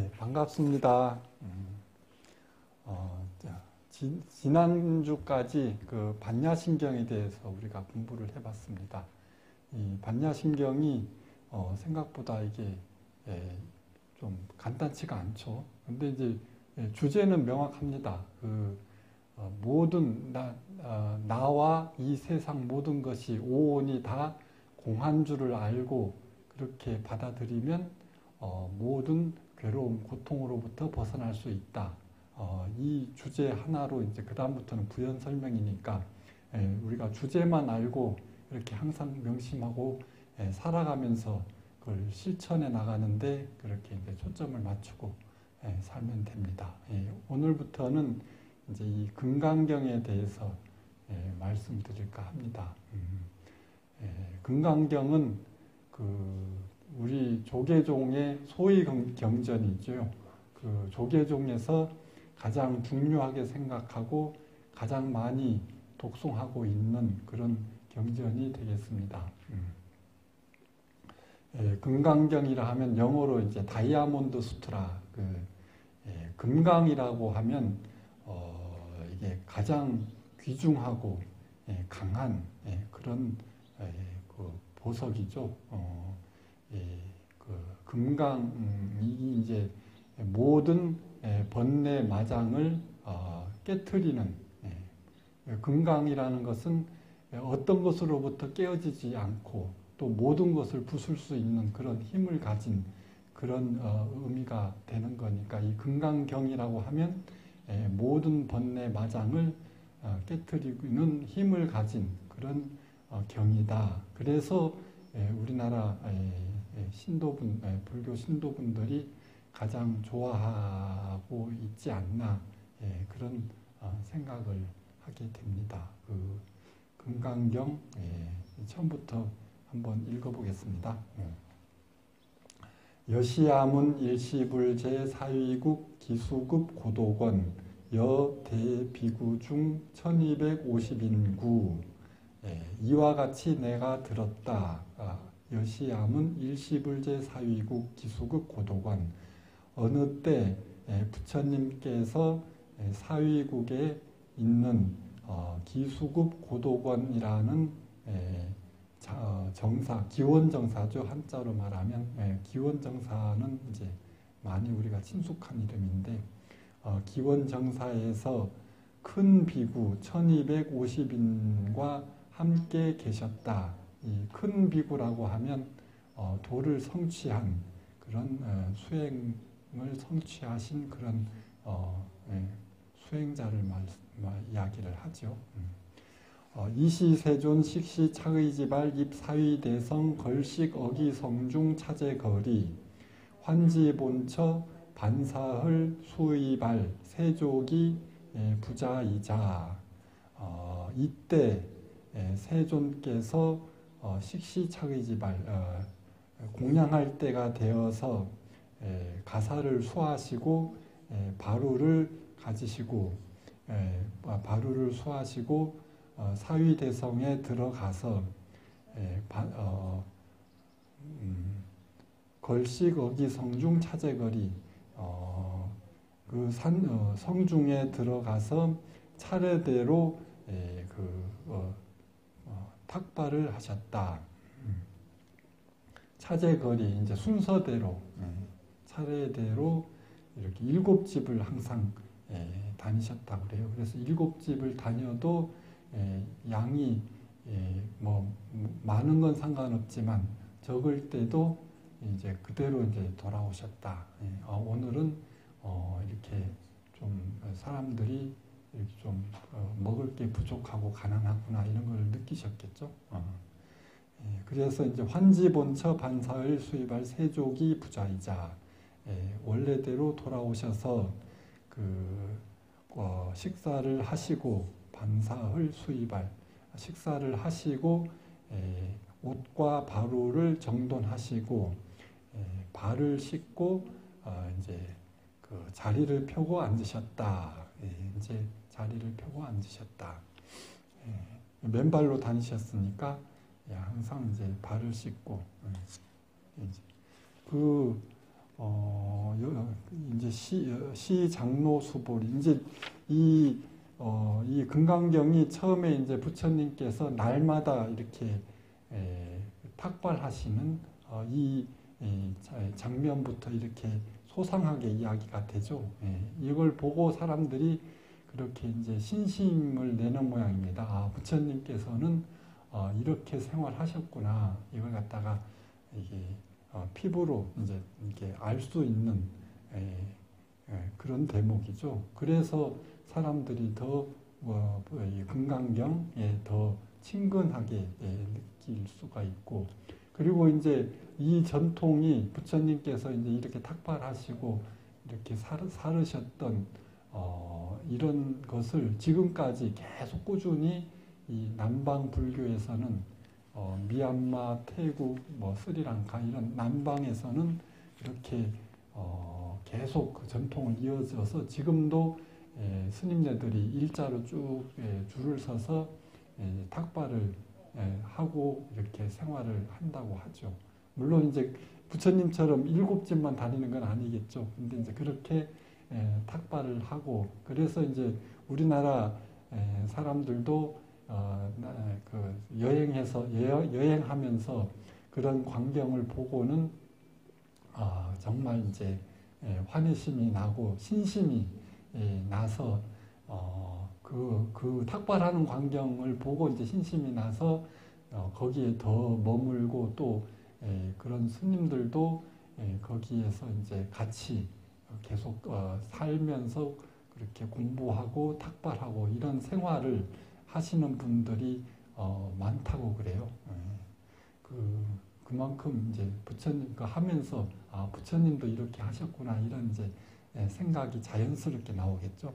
네, 반갑습니다. 지난주까지 그 반야신경에 대해서 우리가 공부를 해봤습니다. 이 반야신경이 생각보다 이게 좀 간단치가 않죠. 근데 이제 주제는 명확합니다. 모든 나와 이 세상 모든 것이 오온이 다 공한 줄을 알고 그렇게 받아들이면 모든 괴로움, 고통으로부터 벗어날 수 있다. 이 주제 하나로 이제 그 다음부터는 부연 설명이니까 우리가 주제만 알고 이렇게 항상 명심하고 살아가면서 그걸 실천해 나가는데 그렇게 이제 초점을 맞추고 살면 됩니다. 오늘부터는 이제 이 금강경에 대해서 말씀드릴까 합니다. 금강경은 우리 조계종의 소위 경전이죠. 그 조계종에서 가장 중요하게 생각하고 가장 많이 독송하고 있는 그런 경전이 되겠습니다. 금강경이라 하면 영어로 이제 다이아몬드 수트라, 금강이라고 하면 이게 가장 귀중하고 강한 그런 그 보석이죠. 금강이 이제 모든 번뇌 마장을 깨트리는 금강이라는 것은 어떤 것으로부터 깨어지지 않고 또 모든 것을 부술 수 있는 그런 힘을 가진 그런 의미가 되는 거니까 이 금강경이라고 하면 모든 번뇌 마장을 깨트리는 힘을 가진 그런 경이다. 그래서 우리나라 불교 신도분들이 가장 좋아하고 있지 않나 그런 생각을 하게 됩니다. 금강경 처음부터 한번 읽어보겠습니다. 여시아문 일시불제 사위국 기수급 고도권 여대비구 중 1250인구 이와 같이 내가 들었다. 여시아문 일시불제 사위국 기수급 고도권 어느 때 부처님께서 사위국에 있는 기수급 고도권이라는 정사, 기원정사죠. 한자로 말하면 기원정사는 이제 많이 우리가 친숙한 이름인데 기원정사에서 큰 비구 1250인과 함께 계셨다. 이 큰 비구라고 하면 도를 성취한 그런 수행을 성취하신 그런 수행자를 이야기를 하죠. 이시세존 식시 차의지발 입사위대성 걸식 어기성중 차제거리 환지본처 반사흘 수의발 세족이 부자이자 이때 세존께서 식시차의지발 공양할 때가 되어서 가사를 수하시고 바루를 가지시고 바루를 수하시고 사위대성에 들어가서 걸식 어기 성중 차제거리 성중에 들어가서 차례대로 탁발을 하셨다. 차제거리 이제 순서대로 차례대로 이렇게 7집을 항상 다니셨다고 그래요. 그래서 7집을 다녀도 양이 뭐 많은 건 상관없지만 적을 때도 이제 그대로 이제 돌아오셨다. 오늘은 이렇게 좀 사람들이 이렇게 좀 먹을 게 부족하고 가난하구나 이런 걸 느끼셨겠죠. 그래서 이제 환지본처 반사을 수입할 세족이 부자이자 원래대로 돌아오셔서 식사를 하시고 반사을 수입할 식사를 하시고 옷과 바루를 정돈하시고 발을 씻고 이제 자리를 펴고 앉으셨다. 이제 자리를 펴고 앉으셨다. 맨발로 다니셨으니까 항상 이제 발을 씻고 이제 이제 시장로수보리 이제 이 금강경이 처음에 이제 부처님께서 날마다 이렇게 탁발하시는 이 장면부터 이렇게 소상하게 이야기가 되죠. 이걸 보고 사람들이 그렇게 이제 신심을 내는 모양입니다. 아, 부처님께서는 이렇게 생활하셨구나. 이걸 갖다가 이게 피부로 이제 이렇게 알 수 있는 그런 대목이죠. 그래서 사람들이 더 금강경에 더 친근하게 느낄 수가 있고, 그리고 이제 이 전통이 부처님께서 이제 이렇게 탁발하시고 이렇게 살으셨던 이런 것을 지금까지 계속 꾸준히 이 남방 불교에서는 미얀마, 태국, 스리랑카 이런 남방에서는 이렇게 계속 그 전통을 이어져서 지금도 스님네들이 일자로 쭉 줄을 서서 탁발을 하고 이렇게 생활을 한다고 하죠. 물론 이제 부처님처럼 7집만 다니는 건 아니겠죠. 근데 이제 그렇게 탁발을 하고, 그래서 이제 우리나라 사람들도 그 여행하면서 그런 광경을 보고는 정말 이제 환희심이 나고 신심이 나서 그 탁발하는 광경을 보고 이제 신심이 나서 거기에 더 머물고 또 그런 스님들도 거기에서 이제 같이 계속 살면서 그렇게 공부하고 탁발하고 이런 생활을 하시는 분들이 많다고 그래요. 그만큼 이제 부처님과 하면서 부처님도 이렇게 하셨구나 이런 이제 생각이 자연스럽게 나오겠죠.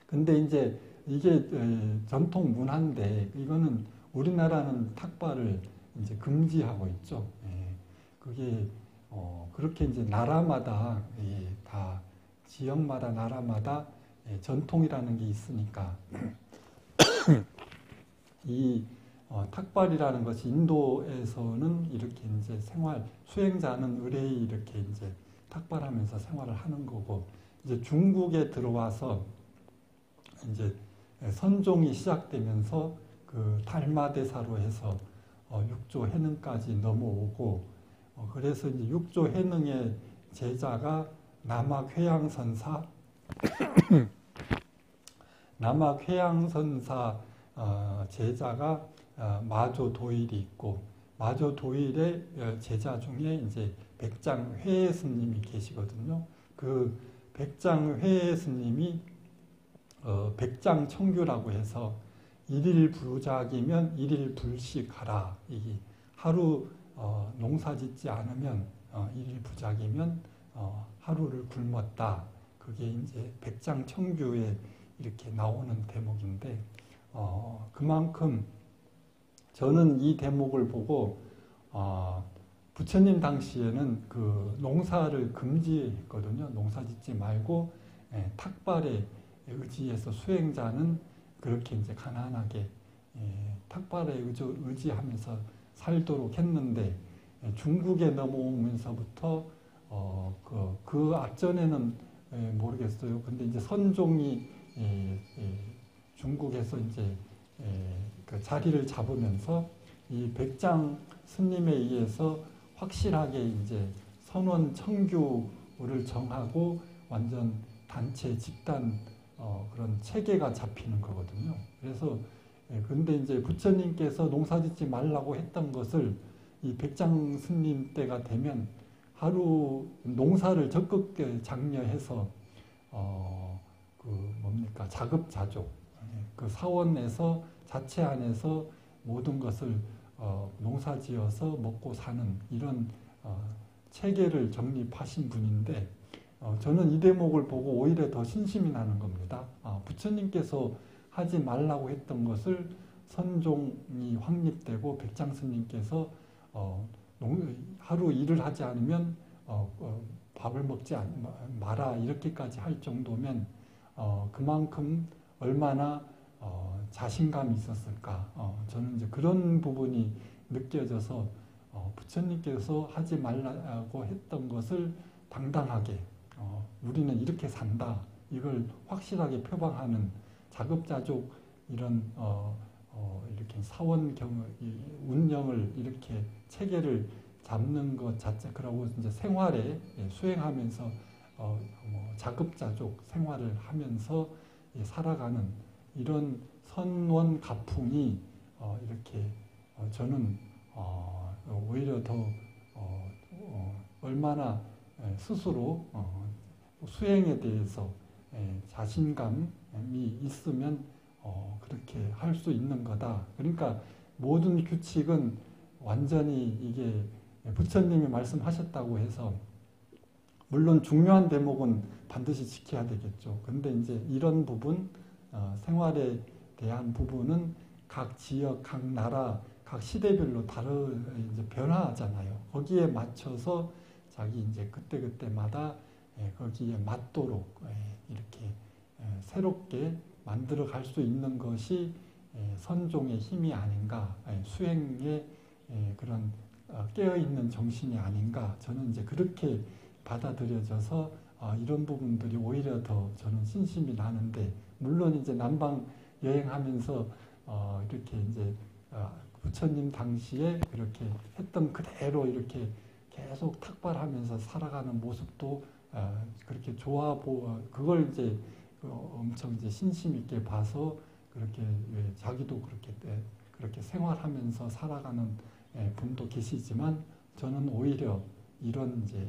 근데 이제 이게 전통 문화인데 이거는 우리나라는 탁발을 이제 금지하고 있죠. 그게 그렇게 이제 나라마다 다 지역마다 나라마다 전통이라는 게 있으니까 이 탁발이라는 것이 인도에서는 이렇게 이제 수행자는 의뢰이 이렇게 이제 탁발하면서 생활을 하는 거고, 이제 중국에 들어와서 이제 선종이 시작되면서 그 달마대사로 해서 육조 해능까지 넘어오고, 그래서 이제 육조 해능의 제자가 남학회양선사 제자가 마조도일이 있고, 마조도일의 제자 중에 이제 백장회 스님이 계시거든요. 그 백장회 스님이 백장청규라고 해서 일일 부작이면 일일 불식하라. 이게 하루 농사 짓지 않으면 일일 부작이면 하루를 굶었다. 그게 이제 백장청규에 이렇게 나오는 대목인데, 그만큼 저는 이 대목을 보고 부처님 당시에는 그 농사를 금지했거든요. 농사 짓지 말고 탁발에 의지해서 수행자는 그렇게 이제 가난하게 탁발에 의지하면서 살도록 했는데, 중국에 넘어오면서부터 그 앞전에는 모르겠어요. 근데 이제 선종이 중국에서 이제 그 자리를 잡으면서 이 백장 스님에 의해서 확실하게 이제 선원 청규를 정하고 완전 단체 집단 그런 체계가 잡히는 거거든요. 그래서 근데 이제 부처님께서 농사짓지 말라고 했던 것을 이 백장 스님 때가 되면 하루 농사를 적극 장려해서 자급자족 그 사원에서 자체 안에서 모든 것을 농사지어서 먹고 사는 이런 체계를 정립하신 분인데, 저는 이 대목을 보고 오히려 더 신심이 나는 겁니다. 부처님께서 하지 말라고 했던 것을 선종이 확립되고 백장스님께서 하루 일을 하지 않으면 밥을 먹지 마라 이렇게까지 할 정도면 그만큼 얼마나 자신감이 있었을까. 저는 이제 그런 부분이 느껴져서 부처님께서 하지 말라고 했던 것을 당당하게 우리는 이렇게 산다. 이걸 확실하게 표방하는 자급자족 이런 이렇게 사원 운영을 이렇게 체계를 잡는 것 자체, 그러고 이제 생활에 수행하면서 자급자족 생활을 하면서 살아가는 이런 선원가풍이 이렇게 저는 오히려 더 얼마나 스스로 수행에 대해서 자신감이 있으면 그렇게 할 수 있는 거다. 그러니까 모든 규칙은 완전히 이게 부처님이 말씀하셨다고 해서 물론 중요한 대목은 반드시 지켜야 되겠죠. 근데 이제 이런 부분, 생활에 대한 부분은 각 지역, 각 나라, 각 시대별로 이제 변화하잖아요. 거기에 맞춰서 자기 이제 그때그때마다 거기에 맞도록 이렇게 새롭게 만들어 갈 수 있는 것이 선종의 힘이 아닌가, 수행의 그런 깨어있는 정신이 아닌가, 저는 이제 그렇게 받아들여져서 이런 부분들이 오히려 더 저는 신심이 나는데, 물론 이제 남방 여행하면서 이렇게 이제 부처님 당시에 그렇게 했던 그대로 이렇게 계속 탁발하면서 살아가는 모습도 그렇게 그걸 이제 엄청 이제 신심 있게 봐서 그렇게 자기도 그렇게 생활하면서 살아가는 분도 계시지만, 저는 오히려 이런 이제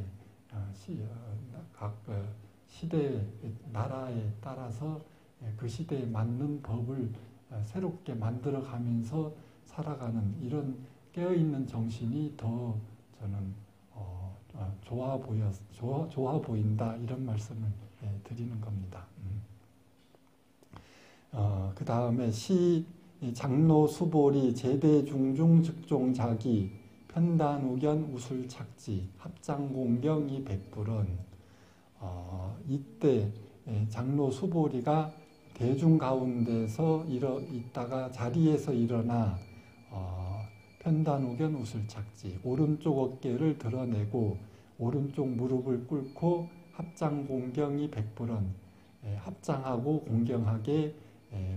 각 시대 나라에 따라서 그 시대에 맞는 법을 새롭게 만들어가면서 살아가는 이런 깨어있는 정신이 더 저는 좋아 보인다, 이런 말씀을 드리는 겁니다. 그 다음에 장로 수보리 제대 중중 즉종 자기 편단우견 우술착지 합장공경이 백불은, 이때 장로 수보리가 대중 가운데서 있다가 자리에서 일어나 편단우견 우술착지, 오른쪽 어깨를 드러내고 오른쪽 무릎을 꿇고 합장공경이 백불은, 합장하고 공경하게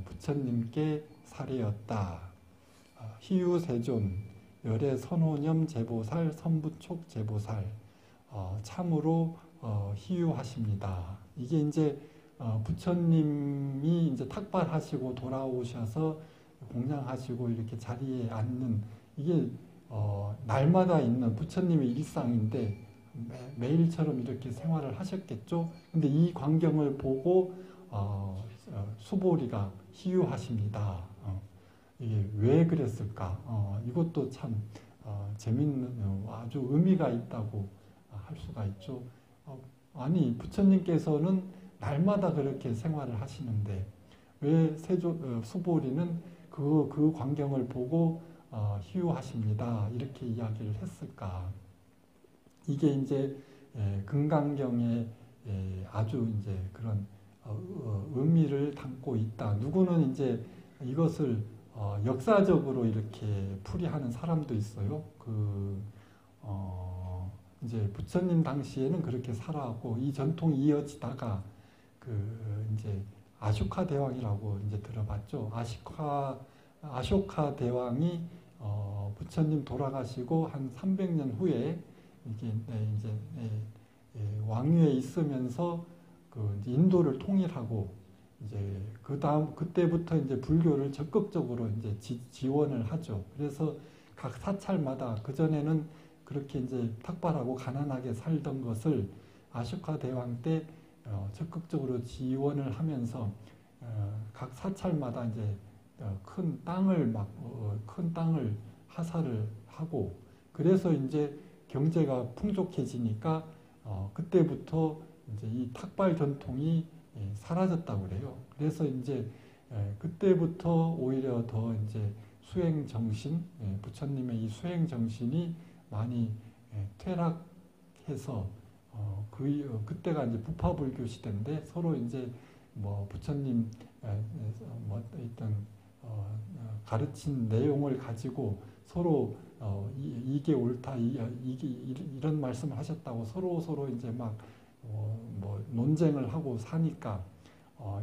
부처님께 사례였다. 희유세존 열애 선호념 제보살 선부촉 제보살, 참으로 희유하십니다. 이게 이제 부처님이 이제 탁발하시고 돌아오셔서 공양하시고 이렇게 자리에 앉는, 이게 날마다 있는 부처님의 일상인데 매일처럼 이렇게 생활을 하셨겠죠. 근데 이 광경을 보고 수보리가 희유하십니다. 이게 왜 그랬을까? 이것도 참 재밌는, 아주 의미가 있다고 할 수가 있죠. 아니, 부처님께서는 날마다 그렇게 생활을 하시는데 왜 수보리는 그 광경을 보고 희유하십니다, 이렇게 이야기를 했을까? 이게 이제 금강경에 아주 이제 그런 의미를 담고 있다. 누구는 이제 이것을 역사적으로 이렇게 풀이하는 사람도 있어요. 이제 부처님 당시에는 그렇게 살아왔고 이 전통이 이어지다가 이제 아쇼카 대왕이라고 이제 들어봤죠. 아쇼카 대왕이 부처님 돌아가시고 한 300년 후에 이게 이제 왕위에 있으면서 인도를 통일하고 이제 그때부터 이제 불교를 적극적으로 이제 지원을 하죠. 그래서 각 사찰마다 그전에는 그렇게 이제 탁발하고 가난하게 살던 것을 아쇼카 대왕 때 적극적으로 지원을 하면서 각 사찰마다 이제 큰 땅을 하사를 하고, 그래서 이제 경제가 풍족해지니까 그때부터 이제 이 탁발 전통이 사라졌다고 그래요. 그래서 이제 그때부터 오히려 더 이제 수행 정신, 부처님의 이 수행 정신이 많이 퇴락해서 그때가 이제 부파불교 시대인데 서로 이제 뭐 부처님 어떤 가르친 내용을 가지고 서로 이게 옳다, 이런 말씀을 하셨다고 서로 이제 막 뭐 논쟁을 하고 사니까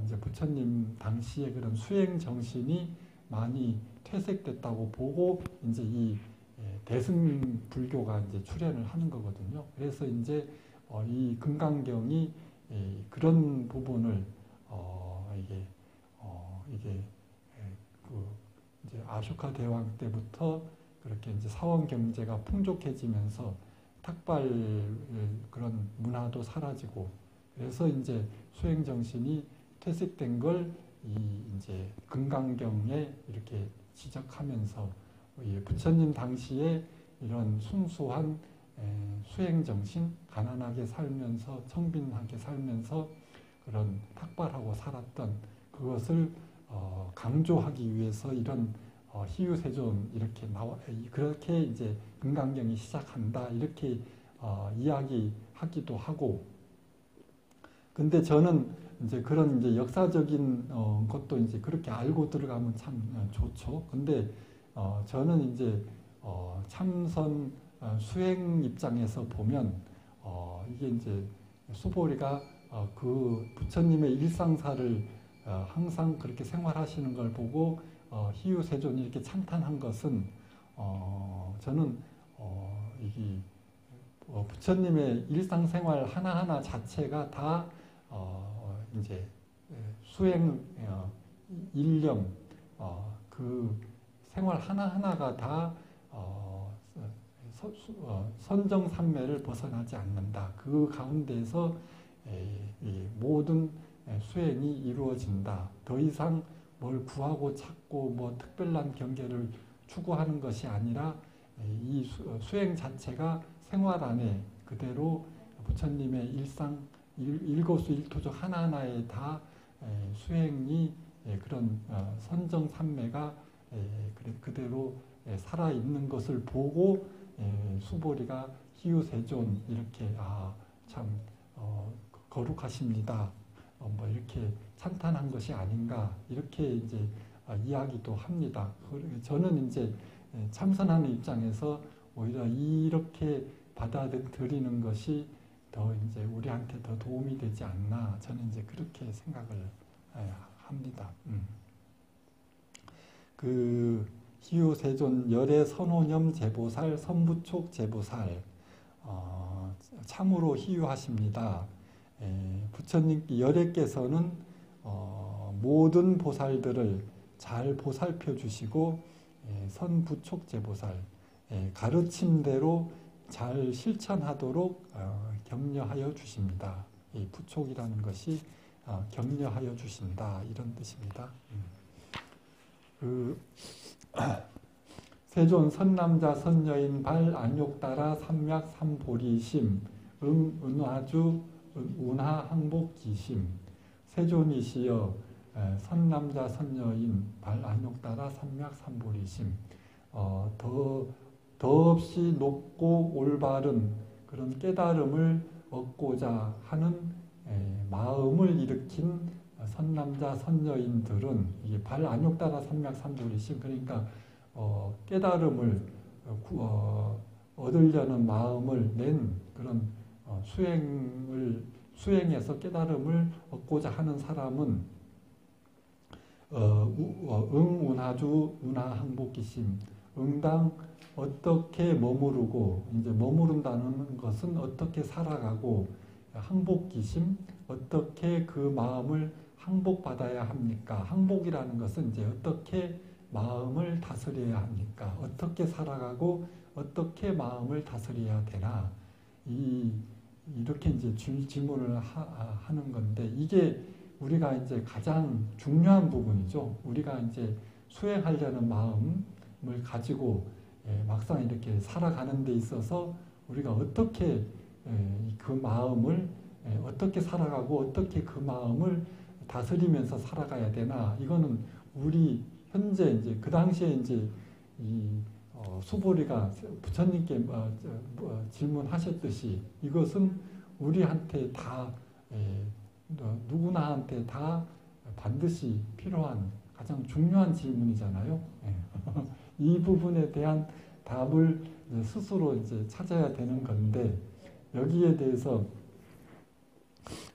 이제 부처님 당시에 그런 수행 정신이 많이 퇴색됐다고 보고 이제 이 대승 불교가 이제 출현을 하는 거거든요. 그래서 이제 이 금강경이 그런 부분을 이게 그 이제 아쇼카 대왕 때부터 그렇게 이제 사원 경제가 풍족해지면서 탁발 그런 문화도 사라지고 그래서 이제 수행 정신이 퇴색된 걸 이제 금강경에 이렇게 지적하면서 부처님 당시에 이런 순수한 수행 정신, 가난하게 살면서 청빈하게 살면서 그런 탁발하고 살았던 그것을 강조하기 위해서 이런 희유세존 이렇게 그렇게 이제 금강경이 시작한다 이렇게 이야기하기도 하고. 근데 저는 이제 그런 이제 역사적인 것도 이제 그렇게 알고 들어가면 참 좋죠. 근데 저는 이제 참선 수행 입장에서 보면 이게 이제 수보리가 그 부처님의 일상사를 항상 그렇게 생활하시는 걸 보고 희유세존이 이렇게 찬탄한 것은 저는 이게 부처님의 일상생활 하나하나 자체가 다 이제 수행 일념 그 생활 하나하나가 다 선정산매를 벗어나지 않는다. 그 가운데서 모든 수행이 이루어진다. 더 이상 뭘 구하고 찾고 뭐 특별한 경계를 추구하는 것이 아니라 이 수행 자체가 생활 안에 그대로 부처님의 일상 일거수일투족 하나하나에 다 수행이 그런 선정산매가 그대로 살아있는 것을 보고 수보리가 희유세존 이렇게 참 거룩하십니다. 뭐 이렇게 찬탄한 것이 아닌가 이렇게 이제 이야기도 합니다. 저는 이제 참선하는 입장에서 오히려 이렇게 받아들이는 것이 더 이제 우리한테 더 도움이 되지 않나 저는 이제 그렇게 생각을 합니다. 그 희유세존 열애 선호념 제보살 선부촉 제보살 참으로 희유하십니다. 부처님 열애께서는 모든 보살들을 잘 보살펴 주시고 선부촉 제보살 가르침대로 잘 실천하도록 격려하여 주십니다. 이 부촉이라는 것이 격려하여 주신다 이런 뜻입니다. 세존 선남자 선여인 발 안욕 따라 삼약 삼보리심 은화주 운하 항복 기심 세존이시여 선남자 선여인 발 안욕 따라 삼약 삼보리심 더없이 높고 올바른 그런 깨달음을 얻고자 하는 마음을 일으킨 선남자 선여인들은 이게 발 안욕 따라 삼약 삼보리심 그러니까 깨달음을 얻으려는 마음을 낸 그런 수행에서 깨달음을 얻고자 하는 사람은 응운하주 운하항복기심 응당 어떻게 머무르고 이제 머무른다는 것은 어떻게 살아가고 항복기심 어떻게 그 마음을 항복받아야 합니까? 항복이라는 것은 이제 어떻게 마음을 다스려야 합니까? 어떻게 살아가고 어떻게 마음을 다스려야 되나? 이렇게 이제 질문을 하는 건데 이게 우리가 이제 가장 중요한 부분이죠. 우리가 이제 수행하려는 마음을 가지고 막상 이렇게 살아가는 데 있어서 우리가 어떻게 그 마음을 어떻게 살아가고 어떻게 그 마음을 다스리면서 살아가야 되나? 이거는 우리 현재 이제 그 당시에 이제 이 수보리가 부처님께 질문하셨듯이 이것은 우리한테 다 누구나한테 다 반드시 필요한 가장 중요한 질문이잖아요. 이 부분에 대한 답을 스스로 이제 찾아야 되는 건데 여기에 대해서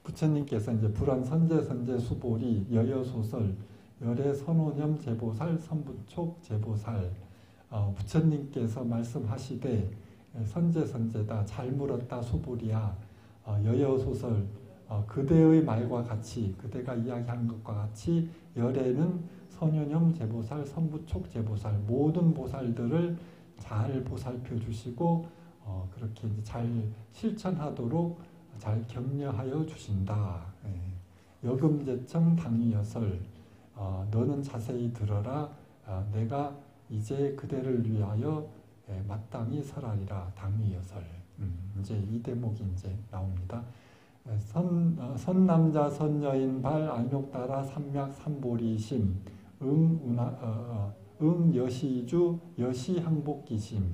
부처님께서 이제 불안 선제 선제 수보리 여여소설 열애 선오념 제보살 선부촉 제보살 부처님께서 말씀하시되 선제 선제다 잘 물었다 수보리야 여여소설 그대의 말과 같이 그대가 이야기한 것과 같이 열애는 선오념 제보살 선부촉 제보살 모든 보살들을 잘 보살펴 주시고 그렇게 이제 잘 실천하도록 잘 격려하여 주신다. 여금제청 당위여설 너는 자세히 들어라. 내가 이제 그대를 위하여 마땅히 설하리라. 당위여설. 이제 이 대목이 이제 나옵니다. 선남자 선여인 발 안욕 따라 삼약 삼보리심 여시주 여시항복기심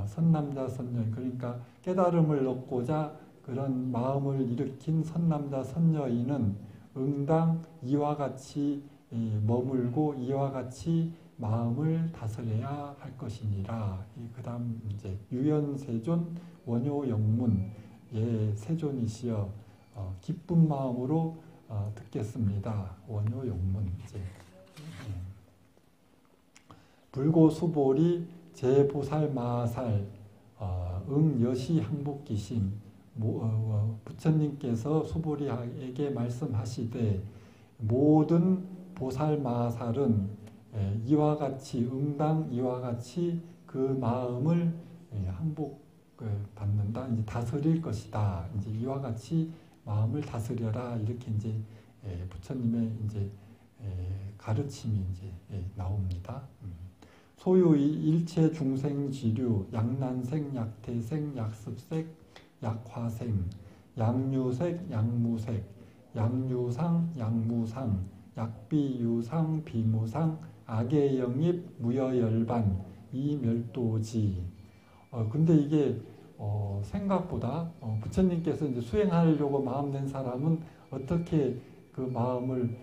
선남자 선여인 그러니까 깨달음을 얻고자 그런 마음을 일으킨 선남자 선여인은 응당 이와 같이 머물고 이와 같이 마음을 다스려야 할 것이니라. 그 다음 이제 유연세존 원효영문 세존이시여 기쁜 마음으로 듣겠습니다. 원효영문 이제 불고수보리 제보살마살 여시항복기심 부처님께서 수보리에게 말씀하시되 모든 보살마살은 이와 같이 응당 이와 같이 그 마음을 항복받는다. 이제 다스릴 것이다. 이제 이와 같이 마음을 다스려라. 이렇게 이제 부처님의 이제 가르침이 이제 나옵니다. 소유의 일체 중생 지류 약난생 약태생 약습색 약화생 양유색 양무색 양유상 양무상 약비유상 비무상 악의 영입 무여열반 이멸도지. 근데 이게 생각보다 부처님께서 이제 수행하려고 마음 낸 사람은 어떻게 그 마음을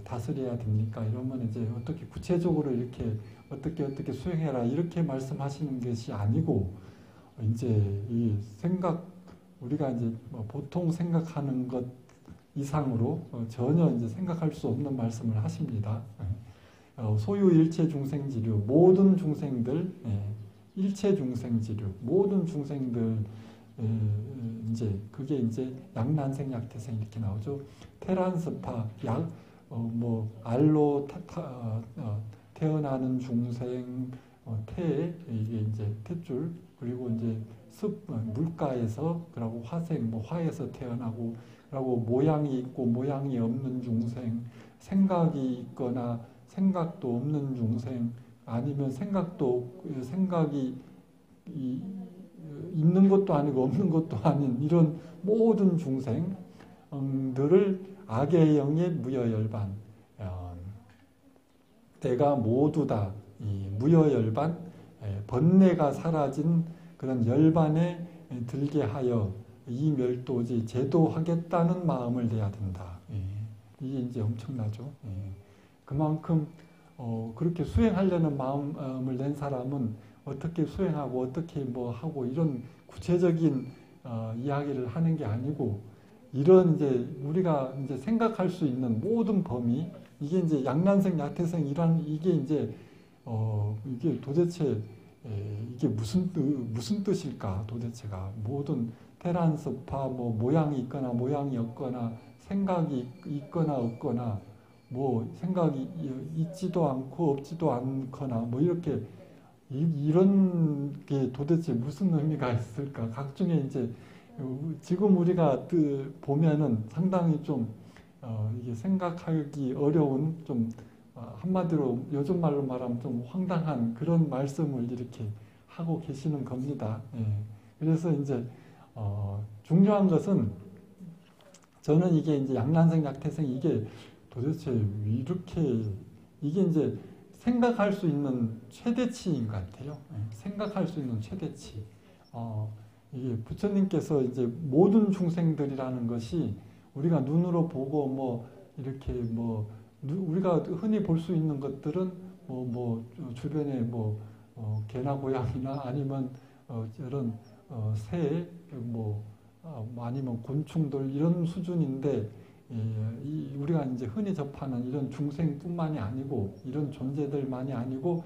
다스려야 됩니까? 이러면 이제 어떻게 구체적으로 이렇게 어떻게 수행해라 이렇게 말씀하시는 것이 아니고 이제 이 우리가 이제 보통 생각하는 것 이상으로 전혀 이제 생각할 수 없는 말씀을 하십니다. 소유 일체 중생지류 모든 중생들 일체 중생지류 모든 중생들 이제 그게 이제 약난생 약태생 이렇게 나오죠. 테란스파 알로 태어나는 중생 태 이게 이제 탯줄 그리고 이제 물가에서 그리고 화생 화에서 태어나고 그리고 모양이 있고 모양이 없는 중생 생각이 있거나 생각도 없는 중생 아니면 생각이 있는 것도 아니고 없는 것도 아닌 이런 모든 중생들을 악의 영에 무여열반 때가 모두 다 이 무여열반 번뇌가 사라진 그런 열반에 들게 하여 이 멸도지 제도하겠다는 마음을 내야 된다. 이게 이제 엄청나죠. 그만큼 그렇게 수행하려는 마음을 낸 사람은 어떻게 수행하고 어떻게 하고 이런 구체적인 이야기를 하는 게 아니고 이런 이제 우리가 이제 생각할 수 있는 모든 범위 이게 이제 약난생 약태생 이게 이제 이게 도대체 이게 무슨 뜻일까 도대체가 모든 테란스파 모양이 있거나 모양이 없거나 생각이 있거나 없거나 생각이 있지도 않고 없지도 않거나 이렇게 이런 게 도대체 무슨 의미가 있을까 각중에 이제 지금 우리가 보면은 상당히 좀 이게 생각하기 어려운 좀 한마디로 요즘 말로 말하면 좀 황당한 그런 말씀을 이렇게 하고 계시는 겁니다. 그래서 이제 중요한 것은 저는 이게 이제 약난생 약태생 이게 도대체 이렇게 이게 이제 생각할 수 있는 최대치인 것 같아요. 생각할 수 있는 최대치. 이게 부처님께서 이제 모든 중생들이라는 것이 우리가 눈으로 보고 이렇게 우리가 흔히 볼 수 있는 것들은 주변에 개나 고양이나 아니면 이런 새 뭐 아니면 곤충들 이런 수준인데 우리가 이제 흔히 접하는 이런 중생뿐만이 아니고 이런 존재들만이 아니고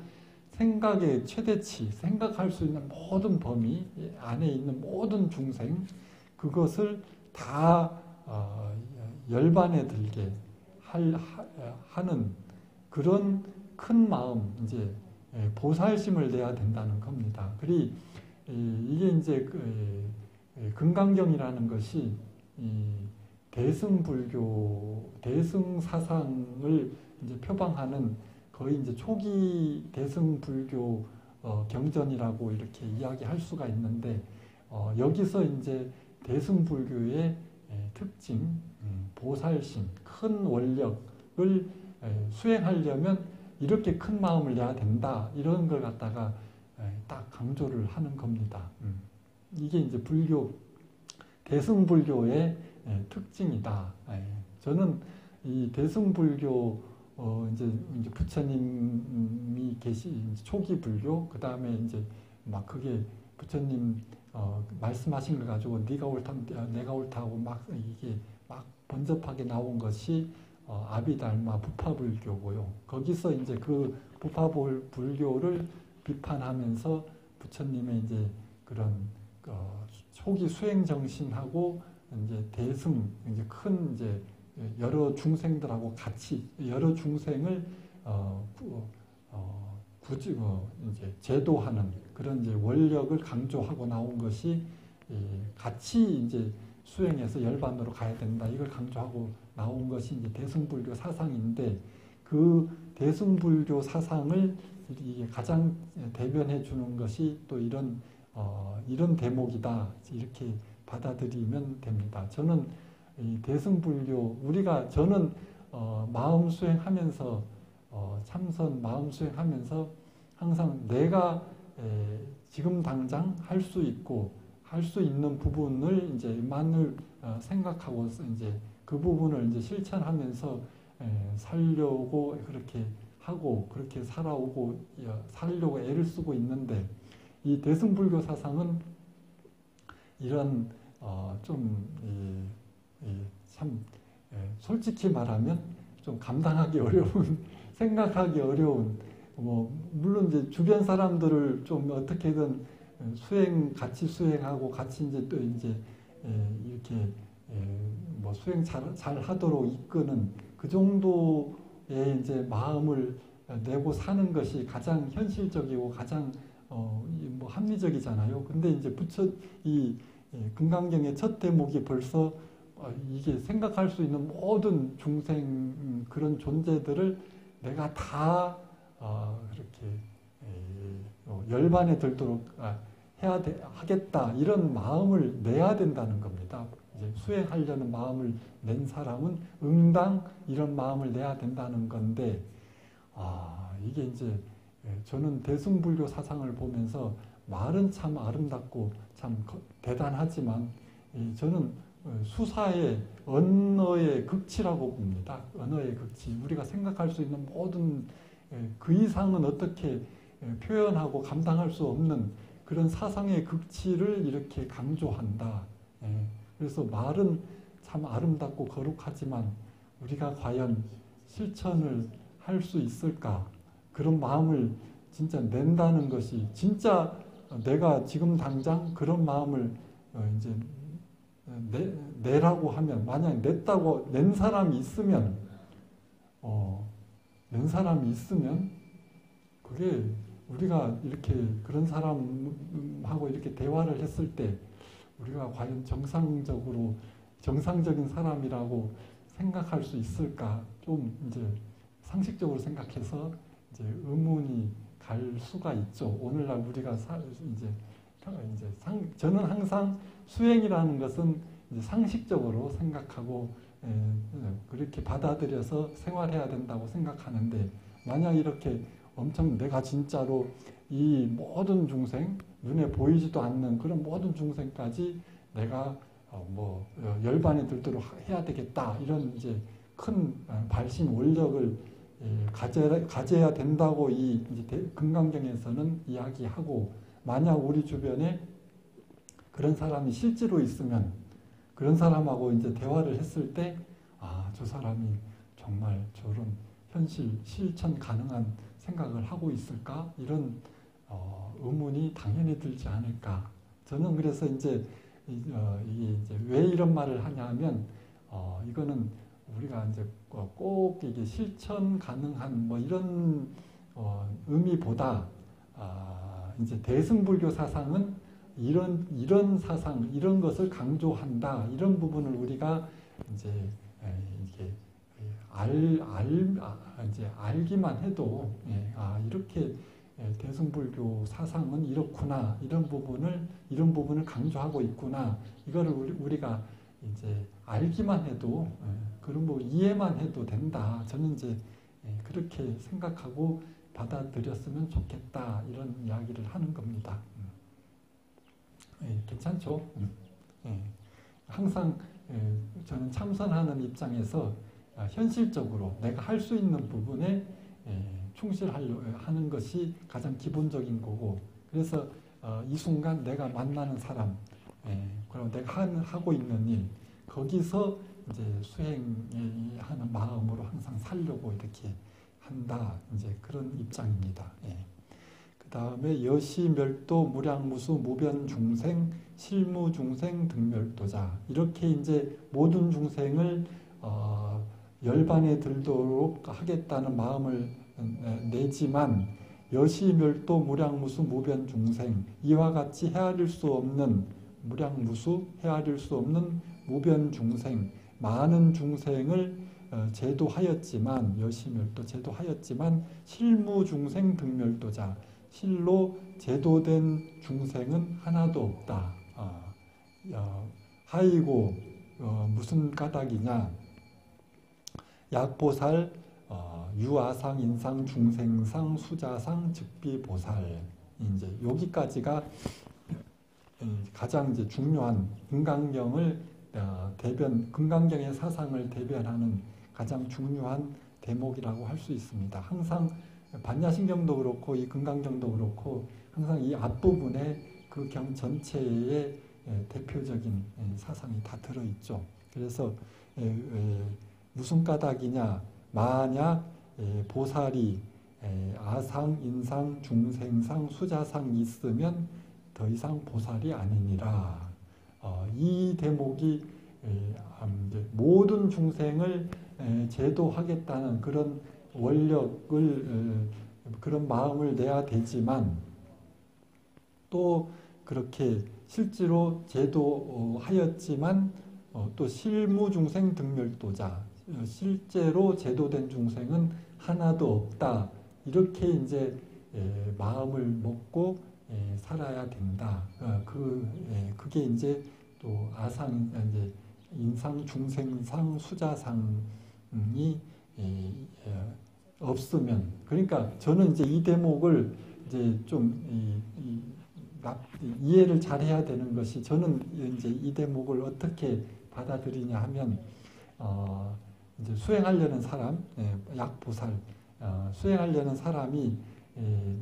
생각의 최대치, 생각할 수 있는 모든 범위 안에 있는 모든 중생 그것을 다 열반에 들게 하는 그런 큰 마음 이제 보살심을 내야 된다는 겁니다. 그리 이게 이제 금강경이라는 것이 대승불교, 대승사상을 이제 표방하는 거의 이제 초기 대승불교 경전이라고 이렇게 이야기할 수가 있는데 여기서 이제 대승불교의 특징, 보살심, 큰 원력을 수행하려면 이렇게 큰 마음을 내야 된다 이런 걸 갖다가 딱 강조를 하는 겁니다. 이게 이제 불교 대승불교의 특징이다. 저는 이 대승불교 이제 부처님이 초기 불교 그 다음에 이제 막 그게 부처님 말씀하신 걸 가지고 네가 옳다 내가 옳다고 막 이게 막 번잡하게 나온 것이 아비달마 부파불교고요. 거기서 이제 그 부파불교를 비판하면서 부처님의 이제 그런 초기 수행 정신하고 이제 대승 이제 큰 이제 여러 중생들하고 같이 여러 중생을 굳이 이제 제도하는 그런 이제 원력을 강조하고 나온 것이 같이 이제 수행해서 열반으로 가야 된다. 이걸 강조하고 나온 것이 이제 대승불교 사상인데 그 대승불교 사상을 이게 가장 대변해 주는 것이 또 이런 대목이다. 이렇게 받아들이면 됩니다. 저는 이 대승불교 저는 마음 수행하면서 참선 마음 수행하면서 항상 내가 지금 당장 할 수 있고 할 수 있는 부분을 이제 만을 생각하고 이제 그 부분을 이제 실천하면서 살려고 그렇게 하고 그렇게 살려고 애를 쓰고 있는데 이 대승불교 사상은 이런 참 솔직히 말하면 좀 감당하기 어려운 생각하기 어려운 물론 이제 주변 사람들을 좀 어떻게든 같이 수행하고 같이 이제 또 이제 이렇게 뭐 수행 잘 하도록 이끄는 그 정도의 이제 마음을 내고 사는 것이 가장 현실적이고 가장 뭐 합리적이잖아요. 근데 이제 이 금강경의 첫 대목이 벌써 이게 생각할 수 있는 모든 중생 그런 존재들을 내가 다 그렇게 열반에 들도록 하겠다 이런 마음을 내야 된다는 겁니다. 이제 수행하려는 마음을 낸 사람은 응당 이런 마음을 내야 된다는 건데 이게 이제 저는 대승불교 사상을 보면서 말은 참 아름답고 참 대단하지만 저는 수사의 언어의 극치라고 봅니다. 언어의 극치. 우리가 생각할 수 있는 모든 그 이상은 어떻게 표현하고 감당할 수 없는 그런 사상의 극치를 이렇게 강조한다. 그래서 말은 참 아름답고 거룩하지만 우리가 과연 실천을 할 수 있을까? 그런 마음을 진짜 낸다는 것이 진짜 내가 지금 당장 그런 마음을 이제 내라고 하면 만약에 낸 사람이 있으면 그게 우리가 이렇게 그런 사람하고 이렇게 대화를 했을 때 우리가 과연 정상적인 사람이라고 생각할 수 있을까? 좀 이제 상식적으로 생각해서 이제 의문이 갈 수가 있죠. 오늘날 우리가 저는 항상 수행이라는 것은 이제 상식적으로 생각하고 그렇게 받아들여서 생활해야 된다고 생각하는데 만약 이렇게 엄청 내가 진짜로 이 모든 중생 눈에 보이지도 않는 그런 모든 중생까지 내가 열반에 들도록 해야 되겠다 이런 이제 큰 발심 원력을 가져야 된다고 이제 금강경에서는 이야기하고 만약 우리 주변에 그런 사람이 실제로 있으면 그런 사람하고 이제 대화를 했을 때, 아, 저 사람이 정말 저런 실천 가능한 생각을 하고 있을까? 이런 의문이 당연히 들지 않을까. 저는 그래서 이제 이게 이제 왜 이런 말을 하냐면, 이거는 우리가 이제 꼭 이게 실천 가능한 뭐 이런 의미보다 이제 대승불교 사상은 이런 사상, 이런 것을 강조한다. 이런 부분을 우리가 이제 이게 이제 알기만 해도 이렇게 대승불교 사상은 이렇구나. 이런 부분을 강조하고 있구나. 이거를 우리가 이제 알기만 해도 그런 뭐 이해만 해도 된다. 저는 이제 그렇게 생각하고 받아들였으면 좋겠다. 이런 이야기를 하는 겁니다. 괜찮죠? 항상 저는 참선하는 입장에서 현실적으로 내가 할 수 있는 부분에 충실하려 하는 것이 가장 기본적인 거고, 그래서 이 순간 내가 만나는 사람, 그리고 내가 하고 있는 일, 거기서 이제 수행하는 마음으로 항상 살려고 이렇게 한다. 이제 그런 입장입니다. 그 다음에 여시 멸도 무량무수 무변 중생 실무 중생 등멸도자, 이렇게 이제 모든 중생을 열반에 들도록 하겠다는 마음을 내지만, 여시 멸도 무량무수 무변 중생, 이와 같이 헤아릴 수 없는 무량무수, 헤아릴 수 없는 무변 중생, 많은 중생을 제도하였지만, 여시멸도 제도하였지만 실무 중생 등멸도자, 실로 제도된 중생은 하나도 없다. 하이고 무슨 까닭이냐? 약보살, 유아상, 인상, 중생상, 수자상, 즉비보살. 이제 여기까지가 가장 이제 중요한 금강경을 금강경의 사상을 대변하는 가장 중요한 대목이라고 할 수 있습니다. 항상 반야신경도 그렇고 이 금강경도 그렇고 항상 이 앞부분에 그 경 전체의 대표적인 사상이 다 들어있죠. 그래서 무슨 까닭이냐? 만약 보살이 아상, 인상, 중생상, 수자상 있으면 더 이상 보살이 아니니라. 이 대목이 모든 중생을 제도하겠다는 그런 원력을, 그런 마음을 내야 되지만, 또 그렇게 실제로 제도하였지만 또 실무중생 등멸도자, 실제로 제도된 중생은 하나도 없다. 이렇게 이제 마음을 먹고 살아야 된다. 그게 이제 또 아상, 이제 인상, 중생상, 수자상이 없으면, 그러니까 저는 이제 이 대목을 이제 좀 이해를 잘 해야 되는 것이, 저는 이제 이 대목을 어떻게 받아들이냐 하면, 이제 수행하려는 사람, 약보살, 수행하려는 사람이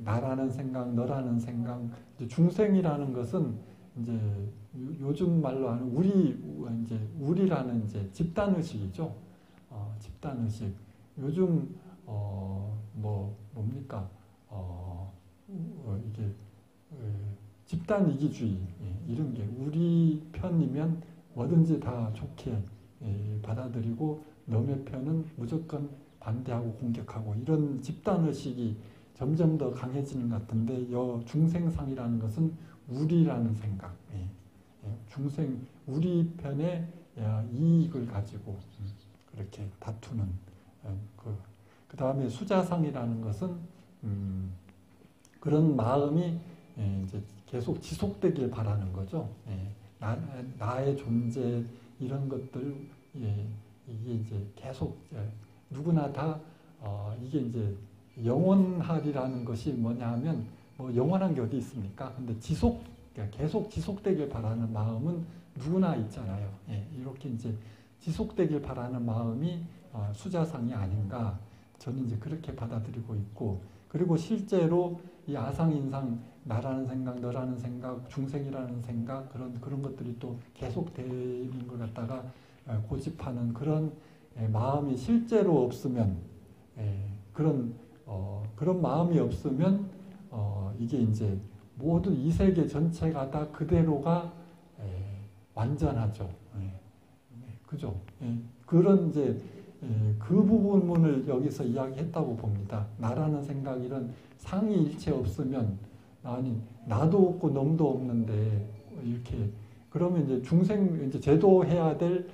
나라는 생각, 너라는 생각, 이제 중생이라는 것은 이제 요즘 말로 하는 우리라는 이제 집단 의식이죠. 집단 의식. 요즘 뭡니까? 이게 집단 이기주의, 이런 게 우리 편이면 뭐든지 다 좋게 받아들이고 남의 편은 무조건 반대하고 공격하고, 이런 집단 의식이 점점 더 강해지는 것 같은데, 중생상이라는 것은 우리라는 생각, 중생 우리 편의 이익을 가지고 그렇게 다투는 그 다음에 수자상이라는 것은 그런 마음이 이제 계속 지속되길 바라는 거죠. 나의 존재, 이런 것들, 이게 이제 계속 누구나 다 이게 이제 영원하리라는 것이 뭐냐 하면, 뭐 영원한 게 어디 있습니까? 근데 계속 지속되길 바라는 마음은 누구나 있잖아요. 이렇게 이제 지속되길 바라는 마음이 수자상이 아닌가, 저는 이제 그렇게 받아들이고 있고, 그리고 실제로 이 아상인상, 나라는 생각, 너라는 생각, 중생이라는 생각, 그런 것들이 또 계속되는 걸 갖다가 고집하는 그런 마음이 실제로 없으면, 그런 마음이 없으면 이게 이제 모든 이 세계 전체가 다 그대로가 완전하죠. 그죠? 그런 이제 그 부분을 여기서 이야기했다고 봅니다. 나라는 생각, 이런 상이 일체 없으면, 아니 나도 없고 놈도 없는데 이렇게 그러면 이제 중생 이제 제도해야 될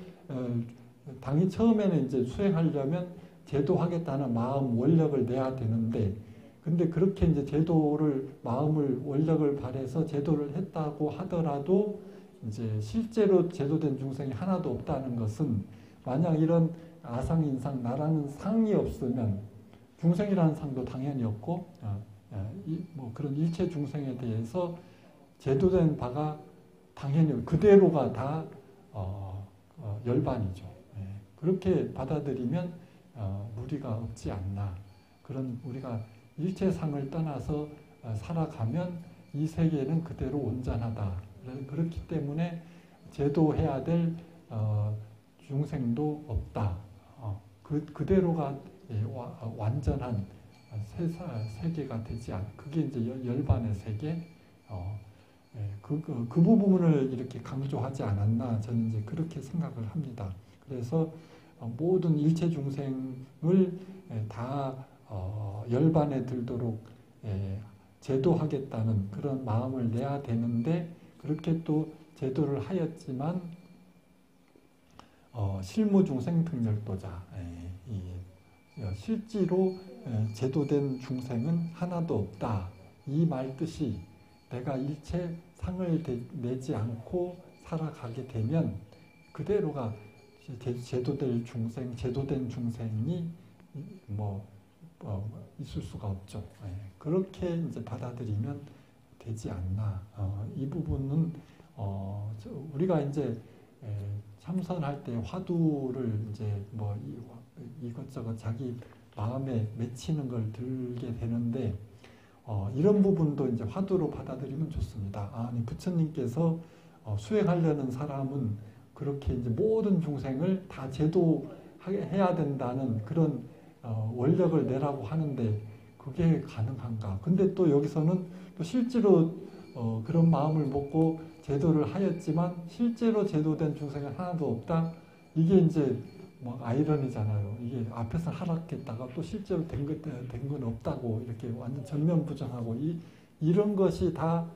당이 처음에는 이제 수행하려면 제도하겠다는 마음 원력을 내야 되는데, 근데 그렇게 이제 제도를 마음을 원력을 발해서 제도를 했다고 하더라도 이제 실제로 제도된 중생이 하나도 없다는 것은, 만약 이런 아상인상, 나라는 상이 없으면 중생이라는 상도 당연히 없고, 뭐 그런 일체 중생에 대해서 제도된 바가 당연히 그대로가 다 열반이죠. 그렇게 받아들이면 무리가 없지 않나. 그런 우리가 일체상을 떠나서 살아가면 이 세계는 그대로 온전하다. 그렇기 때문에 제도해야 될 중생도 없다. 그대로가 완전한 세계가 되지 않. 그게 이제 열반의 세계. 그 부분을 이렇게 강조하지 않았나, 저는 이제 그렇게 생각을 합니다. 그래서 모든 일체 중생을 다 열반에 들도록 제도하겠다는 그런 마음을 내야 되는데, 그렇게 또 제도를 하였지만 실무중생 등열도자, 실제로 제도된 중생은 하나도 없다. 이 말 뜻이, 내가 일체 상을 내지 않고 살아가게 되면 그대로가 제도된 중생이 있을 수가 없죠. 그렇게 이제 받아들이면 되지 않나. 이 부분은 우리가 이제 참선할 때 화두를 이제 이것저것 자기 마음에 맺히는 걸 들게 되는데, 이런 부분도 이제 화두로 받아들이면 좋습니다. 아니, 부처님께서 수행하려는 사람은 그렇게 이제 모든 중생을 다 제도해야 된다는 그런 원력을 내라고 하는데 그게 가능한가? 근데 또 여기서는 또 실제로 그런 마음을 먹고 제도를 하였지만 실제로 제도된 중생은 하나도 없다. 이게 이제 아이러니잖아요. 이게 앞에서 하락했다가 또 실제로 된 건 없다고 이렇게 완전 전면 부정하고, 이런 것이 다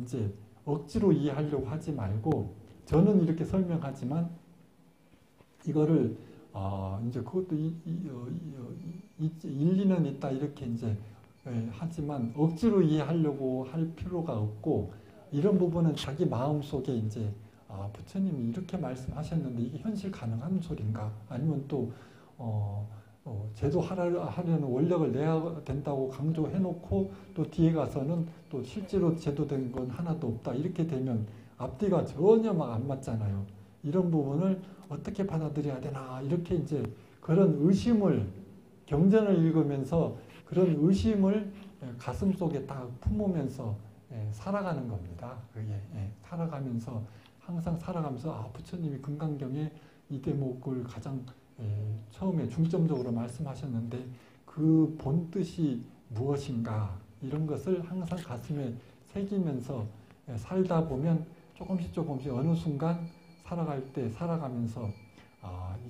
이제 억지로 이해하려고 하지 말고, 저는 이렇게 설명하지만 이거를 이제 그것도 일리는 있다 이렇게 이제 하지만 억지로 이해하려고 할 필요가 없고, 이런 부분은 자기 마음 속에 이제 부처님이 이렇게 말씀하셨는데 이게 현실 가능한 소린가? 아니면 또 제도하려는 원력을 내야 된다고 강조해놓고 또 뒤에 가서는 또 실제로 제도된 건 하나도 없다. 이렇게 되면 앞뒤가 전혀 막 안 맞잖아요. 이런 부분을 어떻게 받아들여야 되나, 이렇게 이제 그런 의심을, 경전을 읽으면서 그런 의심을 가슴 속에 딱 품으면서 살아가는 겁니다. 그게 살아가면서, 항상 살아가면서 부처님이 금강경에 이 대목을 가장 처음에 중점적으로 말씀하셨는데 그 본 뜻이 무엇인가, 이런 것을 항상 가슴에 새기면서 살다 보면 조금씩 어느 순간 살아가면서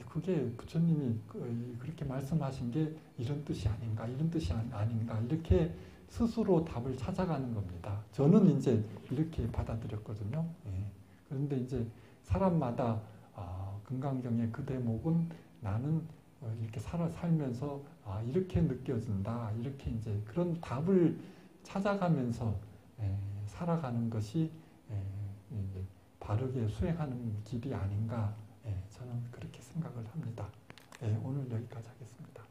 그게 부처님이 그렇게 말씀하신 게 이런 뜻이 아닌가, 이런 뜻이 아닌가, 이렇게 스스로 답을 찾아가는 겁니다. 저는 이제 이렇게 받아들였거든요. 그런데 이제 사람마다 금강경의 그 대목은 나는 이렇게 살면서 이렇게 느껴진다, 이렇게 이제 그런 답을 찾아가면서 살아가는 것이 바르게 수행하는 길이 아닌가, 저는 그렇게 생각을 합니다. 오늘 여기까지 하겠습니다.